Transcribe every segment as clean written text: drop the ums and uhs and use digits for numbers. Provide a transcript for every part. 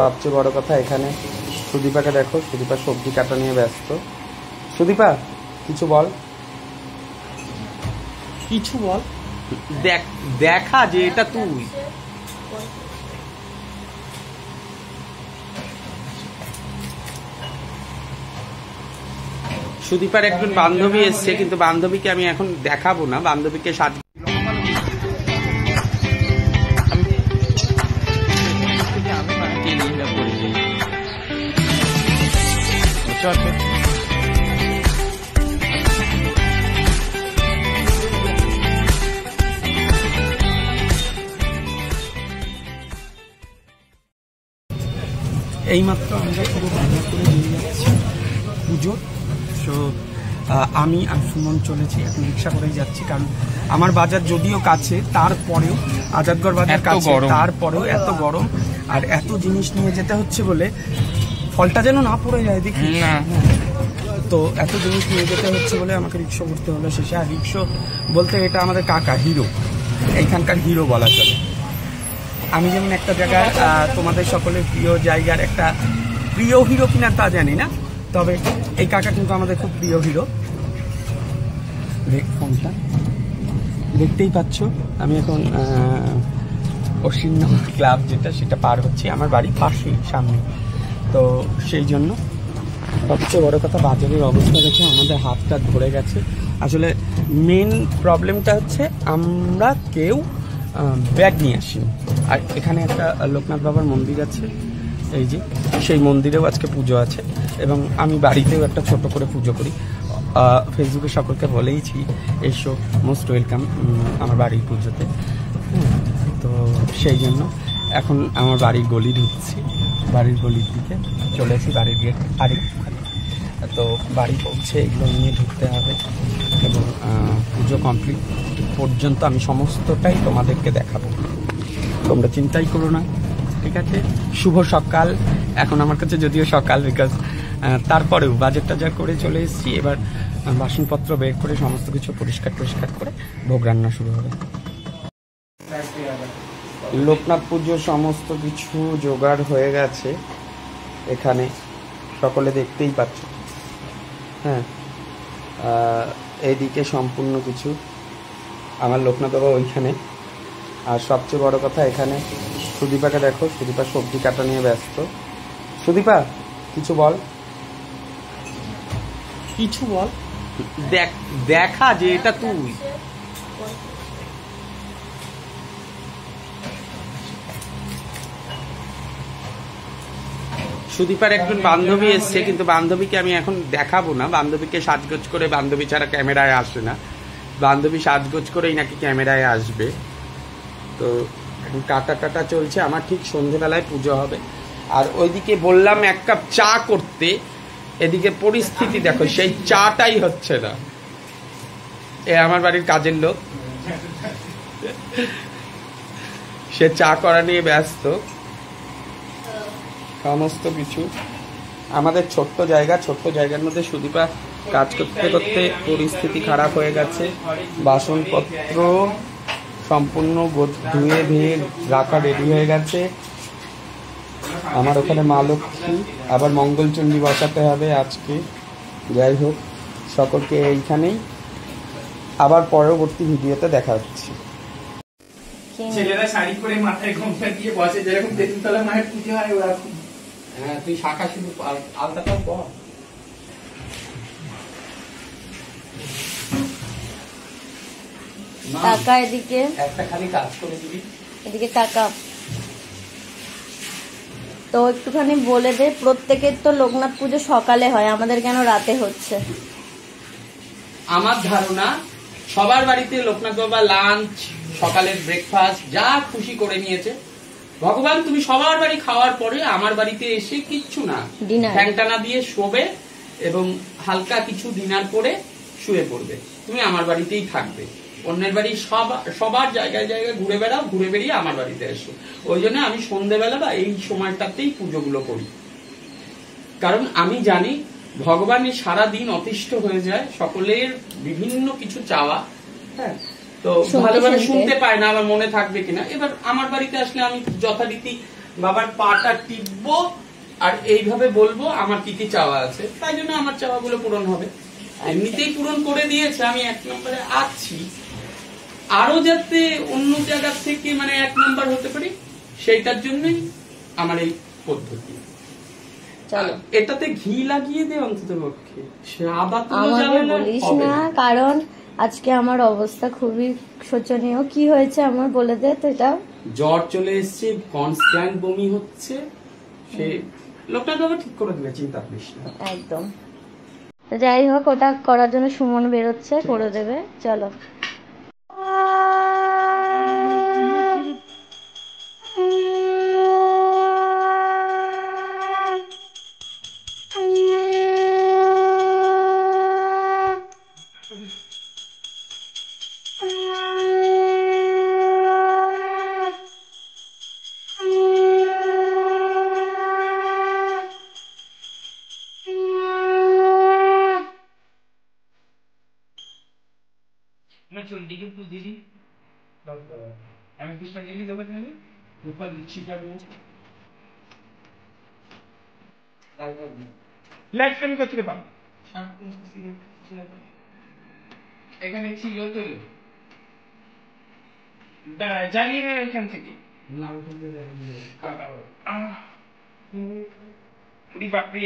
সবচেয়ে বড় কথা এখানে সুদীপাকে দেখো, সুদীপা সবজি কাটা নিয়ে ব্যস্ত। সুদীপা কিছু বল, কিছু বল, দেখা যে এটা তুই। সুদীপার একজন বান্ধবী এসছে, কিন্তু বান্ধবীকে আমি এখন দেখাবো না, বান্ধবীকে সাজ এইমাত্র আমরা পুরো বাজার করে নিয়ে যাচ্ছি পুজো। সো আমি আর সুমন চলেছি, এখন রিক্সা করেই যাচ্ছি, কারণ আমার বাজার যদিও কাছে, তারপরেও আজাদগড় বাজার কাছে, তারপরেও এত গরম আর এত জিনিস নিয়ে যেতে হচ্ছে বলে ফলটা যেন না পড়ে যায় দেখি না। তো এত জিনিস নিয়ে যেতে হচ্ছে বলে আমাকে রিক্সা করতে হলো শেষে। আর রিক্সা বলতে এটা আমাদের কাকা হিরো, এইখানকার হিরো বলা চলে। আমি যেমন একটা জায়গায় তোমাদের সকলের প্রিয় জায়গার একটা প্রিয় হিরো কিনা তা জানি না, তবে এই কাকা কিন্তু আমাদের খুব প্রিয় হিরো। ফোনটা দেখতেই পাচ্ছ, আমি এখন অশ্বিন্য ক্লাব যেটা সেটা পার হচ্ছি, আমার বাড়ির পাশেই সামনে। তো সেই জন্য সবচেয়ে বড় কথা বাজারের অবস্থা দেখে আমাদের হাতটা ধরে গেছে। আসলে মেন প্রবলেমটা হচ্ছে আমরা কেউ ব্যাগ নিয়ে আসি। আর এখানে একটা লোকনাথ বাবার মন্দির আছে, এই যে সেই মন্দিরেও আজকে পুজো আছে, এবং আমি বাড়িতেও একটা ছোট করে পুজো করি। ফেসবুকে সকলকে বলেইছি এসো, মোস্ট ওয়েলকাম আমার বাড়ির পুজোতে। তো সেই জন্য এখন আমার বাড়ির গলি ঢুকছি, বাড়ির গলির দিকে চলেছি, বাড়ির গেট আরেকটুখানি। তো বাড়ি পৌঁছে এগুলো নিয়ে ঢুকতে হবে, এবং পুজো কমপ্লিট পর্যন্ত আমি সমস্তটাই তোমাদেরকে দেখাবো, তোমরা চিন্তাই করো না, ঠিক আছে? শুভ সকাল। এখন আমার কাছে যদিও সকাল, বিকজ তারপরেও বাজারটা যা করে চলে এসেছি। এবার বাসনপত্র বের করে সমস্ত কিছু পরিষ্কার করে ভোগ রান্না শুরু হবে। লোকনাথ পুজোর সমস্ত কিছু জোগাড় হয়ে গেছে, এখানে সকলে দেখতেই পাচ্ছ। হ্যাঁ, এইদিকে সম্পূর্ণ কিছু, আমার লোকনাথ বাবা ওইখানে। আর সবচেয়ে বড় কথা এখানে সুদীপাকে দেখো, সুদীপা সবজি কাটা নিয়ে ব্যস্ত। সুদীপা কিছু বল, কিছু বল, দেখা যে এটা তুই। সুদীপার একজন বান্ধবী এসছে, কিন্তু বান্ধবীকে আমি এখন দেখাবো না, বান্ধবীকে সাজগোজ করে, বান্ধবী ছাড়া ক্যামেরায় আসে না, বান্ধবী সাজগোজ করেই নাকি ক্যামেরায় আসবে। তো এখন কাটা চলছে, আমার ঠিক সন্ধেবেলায় পুজো হবে। আর ওইদিকে বললাম এক কাপ চা করতে, এদিকে পরিস্থিতি দেখো, সেই চাটাই হচ্ছে না। এ আমার বাড়ির কাজের লোক, সে চা করা নিয়ে ব্যস্ত। সমস্ত কিছু আমাদের ছোট্ট জায়গার মধ্যে সুদীপা কাজ করতে করতে পরিস্থিতি খারাপ হয়ে গেছে। বাসনপত্র সম্পূর্ণ ধুয়ে ধুয়ে রাখা রেডি হয়ে গেছে। আমার ওখানে মা লক্ষ্মী, আবার মঙ্গলচণ্ডী বসাতে হবে আজকে। যাই হোক, সকলকে এইখানেই আবার পরবর্তী ভিডিওতে দেখা হচ্ছে। ছেলেরা শাড়ি পরে মাথায় ঘোমটা দিয়ে বসে, যেরকম তেঁতুলতলা মায়ের পুজো হয় ওরকম। হ্যাঁ, তুই শাখা শুধু আলতাটাও বল। কাকা এদিকে একটা খালি কাজ করে দিবি, এদিকে কাকা। তো একটুখানি বলে দে, প্রত্যেকের তো লোকনাথ পুজো সকালে হয়, আমাদের কেন রাতে হচ্ছে? আমার ধারণা সবার বাড়িতে লোকনাথ বাবা লাঞ্চ, সকালের ব্রেকফাস্ট যা খুশি করে নিয়েছে। ভগবান তুমি সবার বাড়ি খাওয়ার পরে আমার বাড়িতে এসে কিচ্ছু না, ফ্যানটানা দিয়ে শোবে এবং হালকা কিছু ডিনার করে শুয়ে পড়বে। তুমি আমার বাড়িতেই থাকবে, অন্যের বাড়ি সবার জায়গায় ঘুরে বেড়াও, ঘুরে বেরিয়ে আমার বাড়িতে এসো। ওই জন্য আমি সন্ধ্যেবেলা বা এই সময়টাতেই পুজোগুলো করি, কারণ আমি জানি ভগবান সারাদিন অতিষ্ঠ হয়ে যায়, সকলের বিভিন্ন কিছু চাওয়া, হ্যাঁ, তো ভালোভাবে শুনতে পায় না, আমার মনে থাকবে কিনা। এবার আমার বাড়িতে আসলে আমি যথারীতি বাবার পাটা টিপবো আর এইভাবে বলবো আমার কি কি চাওয়া আছে, তাই জন্য আমার চাওয়াগুলো পূরণ হবে। এমনিতেই পূরণ করে দিয়েছে, আমি 1 নম্বরে আছি, আরো যাতে অন্য জায়গা থেকে মানে 1 নম্বর হতে পারি সেইটার জন্যই আমার এই পদ্ধতি। এটাতে ঘি লাগিয়ে দে অন্তত পক্ষে, সাদা তো আমাকে বলিস না, কারণ আজকে আমার অবস্থা খুবই শোচনীয়। কি হয়েছে আমার বলে দে তো। এটা জ্বর চলে এসছে, কনস্ট্যান্ট বমি হচ্ছে, সে লোকটা তো ঠিক করে দিলে, চিন্তা করিস না। একদম। যাই হোক, ওটা করার জন্য সুমন বেরোচ্ছে, করে দেবে। চলো। এখানে ছিল তো জানিয়ে না এখান থেকে বাপরে।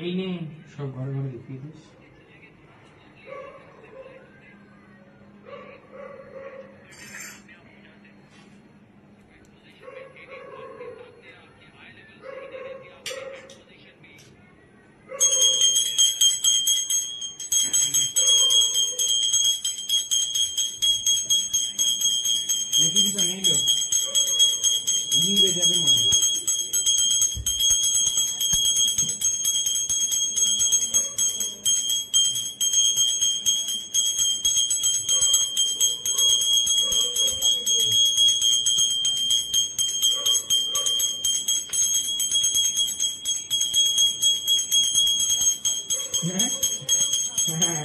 এই নে সব ঘরে ঘরে দেখিয়ে দিস। নিয়ে যাবে মনে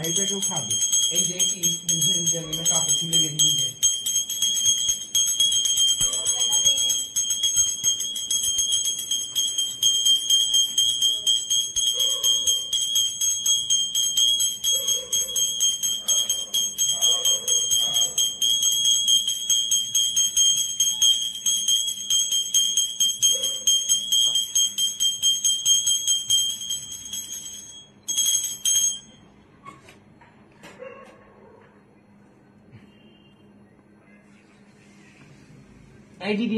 এটা কেউ খাবে। এই দেখি কাপড় তুলে বেরিয়ে যায়। এই দিদি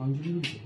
অঞ্জলি দিতে